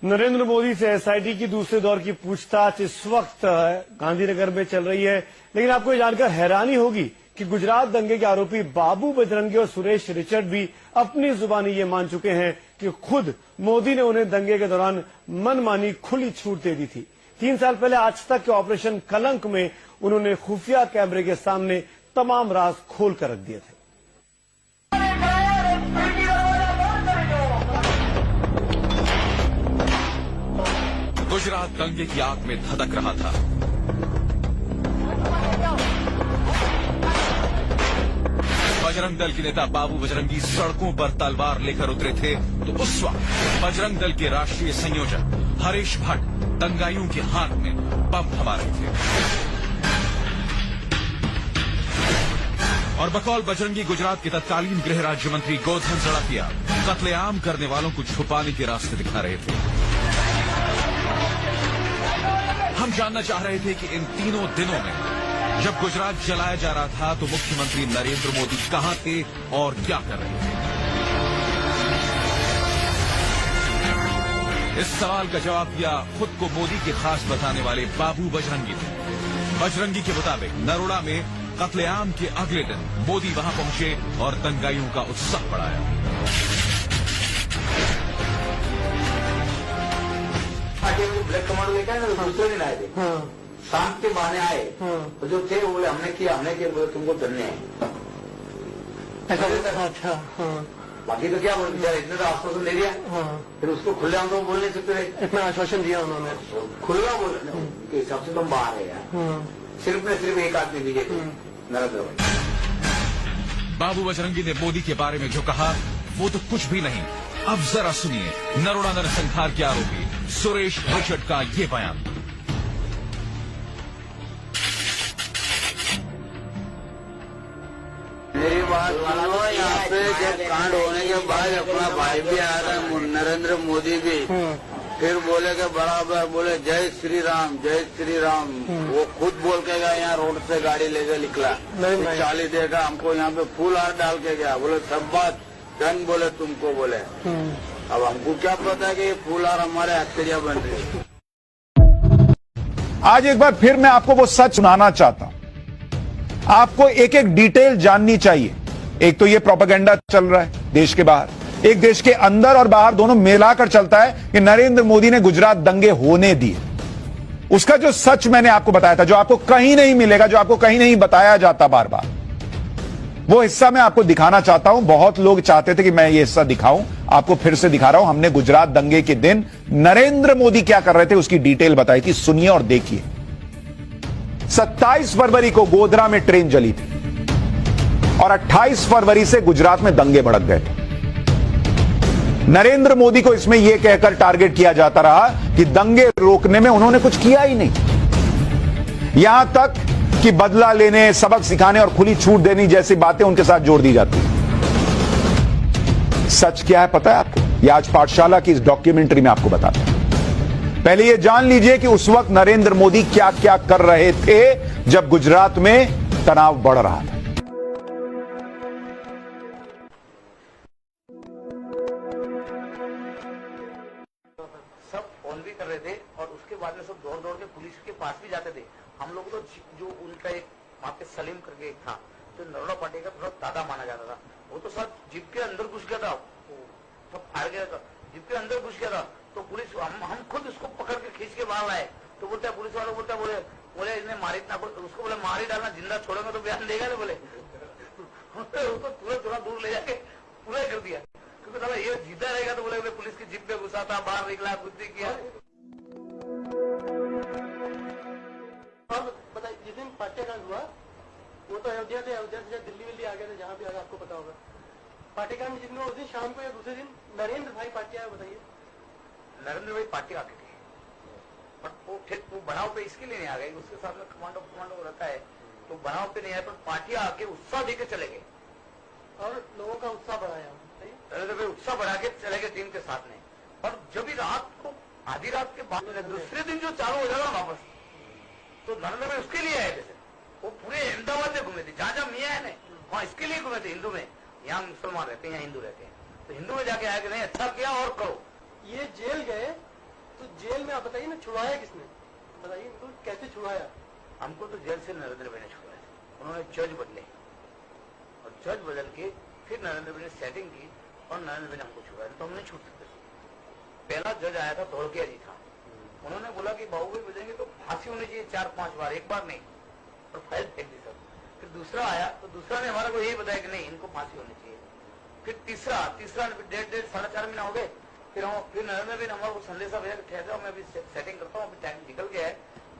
नरेंद्र मोदी से एसआईटी की दूसरे दौर की पूछताछ इस वक्त गांधीनगर में चल रही है, लेकिन आपको ये जानकर हैरानी होगी कि गुजरात दंगे के आरोपी बाबू बजरंगी और सुरेश रिचर्ड भी अपनी जुबानी ये मान चुके हैं कि खुद मोदी ने उन्हें दंगे के दौरान मनमानी खुली छूट दे दी थी। 3 साल पहले आज तक के ऑपरेशन कलंक में उन्होंने खुफिया कैमरे के सामने तमाम राज खोल कर रख दिए थे। गुजरात दंगे की आग में धधक रहा था। बजरंग दल के नेता बाबू बजरंगी सड़कों पर तलवार लेकर उतरे थे, तो उस वक्त बजरंग दल के राष्ट्रीय संयोजक हरीश भट्ट दंगाइयों के हाथ में बम थमा रहे थे और बकौल बजरंगी गुजरात के तत्कालीन गृह राज्य मंत्री गोधन सड़किया कत्लेआम करने वालों को छुपाने के रास्ते दिखा रहे थे। हम जानना चाह रहे थे कि इन तीनों दिनों में जब गुजरात जलाया जा रहा था तो मुख्यमंत्री नरेंद्र मोदी कहां थे और क्या कर रहे थे। इस सवाल का जवाब दिया खुद को मोदी के खास बताने वाले बाबू बजरंगी थे। बजरंगी के मुताबिक नरोड़ा में कत्लेआम के अगले दिन मोदी वहां पहुंचे और दंगाइयों का उत्साह बढ़ाया। ब्लैक कमांडो लेकर आए ना, दूसरे दिन आए थे। शाम के बहाने आए तो जो थे वो बोले हमने किया बोले तुमको करने हैं। अच्छा। बाकी तो क्या बोले यार, इतने तो आश्वासन दे दिया। फिर उसको खुले हम तो बोल नहीं सकते थे। इतना आश्वासन दिया उन्होंने, खुला बोले उनके हिसाब से तुम बाहर है यार। सिर्फ ने सिर्फ एक आदमी बीजेपी नरेंद्र मोदी। बाबू बजरंगी ने मोदी के बारे में जो कहा वो तो कुछ भी नहीं। अब जरा सुनिए नरोड़ा नरसंहार के आरोपी सुरेश रिचर्ड का ये बयान। मेरी बात मानो, यहाँ पे जब कांड होने के बाद अपना भाई भी आ रहा है नरेंद्र मोदी भी, फिर बोले के बराबर बोले जय श्री राम जय श्री राम। वो खुद बोल के गया, यहाँ रोड से गाड़ी लेकर निकला, चाली देगा हमको, यहाँ पे फूल हार डाल के गया, बोले सब बात धन बोले तुमको बोले। अब हमको क्या पता है कि ये फूल हार हमारे हथकड़िया बन रही है। आज एक बार फिर मैं आपको वो सच सुनाना चाहता हूं। आपको एक एक डिटेल जाननी चाहिए। एक तो ये प्रोपेगेंडा चल रहा है देश के बाहर, एक देश के अंदर और बाहर दोनों मिलाकर चलता है कि नरेंद्र मोदी ने गुजरात दंगे होने दिए। उसका जो सच मैंने आपको बताया था, जो आपको कहीं नहीं मिलेगा, जो आपको कहीं नहीं बताया जाता बार बार, वो हिस्सा मैं आपको दिखाना चाहता हूं। बहुत लोग चाहते थे कि मैं ये हिस्सा दिखाऊं, आपको फिर से दिखा रहा हूं। हमने गुजरात दंगे के दिन नरेंद्र मोदी क्या कर रहे थे उसकी डिटेल बताई थी, सुनिए और देखिए। 27 फरवरी को गोधरा में ट्रेन जली थी और 28 फरवरी से गुजरात में दंगे भड़क गए थे। नरेंद्र मोदी को इसमें यह कहकर टारगेट किया जाता रहा कि दंगे रोकने में उन्होंने कुछ किया ही नहीं। यहां तक कि बदला लेने, सबक सिखाने और खुली छूट देने जैसी बातें उनके साथ जोड़ दी जाती हैं। सच क्या है पता है आपको? ये आज पाठशाला की इस डॉक्यूमेंट्री में आपको बताता हूं। पहले ये जान लीजिए कि उस वक्त नरेंद्र मोदी क्या क्या कर रहे थे जब गुजरात में तनाव बढ़ रहा था। सब फोन भी कर रहे थे और उसके बाद में सब दौड़ दौड़ के पुलिस के पास भी जाते थे। हम लोग तो जो उनका एक वहां पे सलीम करके एक था, जो नरोड़ा पार्टी का थोड़ा दादा माना जाता था, वो तो सब जीप के अंदर घुस गया था, सब फाड़ गया था, जीप के अंदर घुस गया था। तो पुलिस हम खुद उसको पकड़ के खींच के बाहर लाए। तो बोलता है पुलिस वालों बोलता बोले इन्हें मार इतना, उसको बोले मार ही डालना, जिंदा छोड़ेंगे तो बयान देगा ना बोले। उसको पूरा थोड़ा दूर ले जाके पूरा कर दिया, क्योंकि साला ये जीता रहेगा तो बोले पुलिस की जीप पे घुसा था, बाहर निकला, कुछ नहीं किया। बताइए, जिस दिन पार्टीकांड हुआ वो तो अयोध्या से दिल्ली विल्ली आ गए थे, जहां भी आगे आपको पता होगा। पार्टीकांड जिस दिन उस दिन शाम को या दूसरे दिन नरेंद्र भाई पार्टी आया, बताइए। नरेंद्र भाई पार्टी आके गए, पर वो बनाव पे इसके लिए नहीं आ गए, उसके साथ में कमांडो रहता है, तो बनाव पे नहीं आए, पर पार्टी आके उत्साह देके चले गए और लोगों का उत्साह बढ़ाया। नरेंद्र भाई उत्साह बढ़ा के चले गए टीम के साथ में। और जब भी रात को आधी रात के बाद दूसरे दिन जो चालू हो जाएगा वापस, तो नरेंद्र भाई उसके लिए आए थे। वो पूरे अहमदाबाद में घूमे थे, जहां जहां मियाँ है ना वहां इसके लिए घूमे थे। हिंदू में, यहाँ मुसलमान रहते हैं, यहाँ हिंदू रहते हैं, तो हिंदू में जाके आए कि नहीं अच्छा किया और करो। ये जेल गए तो जेल में आप बताइए ना, छुड़वाया किसने? बताइए इनको कैसे छुड़वाया? हमको तो जेल से नरेंद्र भाई ने छुड़ाया। उन्होंने जज बदले और जज बदल के फिर नरेंद्र भाई ने सेटिंग की और नरेंद्र भाई ने हमको छुड़ाया, तो हम नहीं छूट सकते। पहला जज आया था धोड़किया जी था, उन्होंने बोला कि बाबू भाई बजेंगे तो फांसी होनी चाहिए 4-5 बार, एक बार नहीं, और फाइल फेंक दी सब। फिर दूसरा आया तो दूसरा ने हमारा को यही बताया कि नहीं, इनको फांसी होनी चाहिए। फिर तीसरा ने 1.5 साढ़े 4 महीना हो गए। फिर नरेंद्र भाई ने हमारे को संदेशा भेजा कि ठहर जाओ, मैं अभी सेटिंग करता हूँ, अभी टाइम निकल गया है।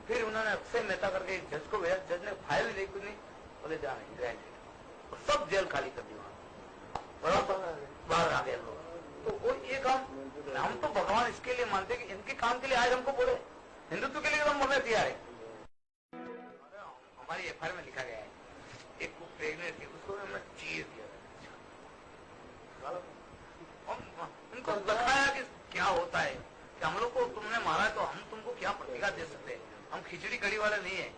फिर उन्होंने अक्षय मेहता करके जज को भेजा, जज ने फाइल नहीं कुछ नहीं, बोले जा नहीं ग्रैंड, और सब जेल खाली कर दी वहां, बाहर आ गए लोग। तो वो ये काम हम तो भगवान इसके लिए मानते हैं कि इनके काम के लिए आज हमको बोले, हिंदुत्व के लिए हम मरने तैयार है। हमारी एफआईआर में लिखा गया है, एक को प्रेग्नेंट थी, उसको हमने चीर दिया, उनको दिखाया कि क्या होता है कि हम लोग को तुमने मारा तो हम तुमको क्या प्रतिकार दे सकते हैं। हम खिचड़ी कड़ी वाले नहीं है।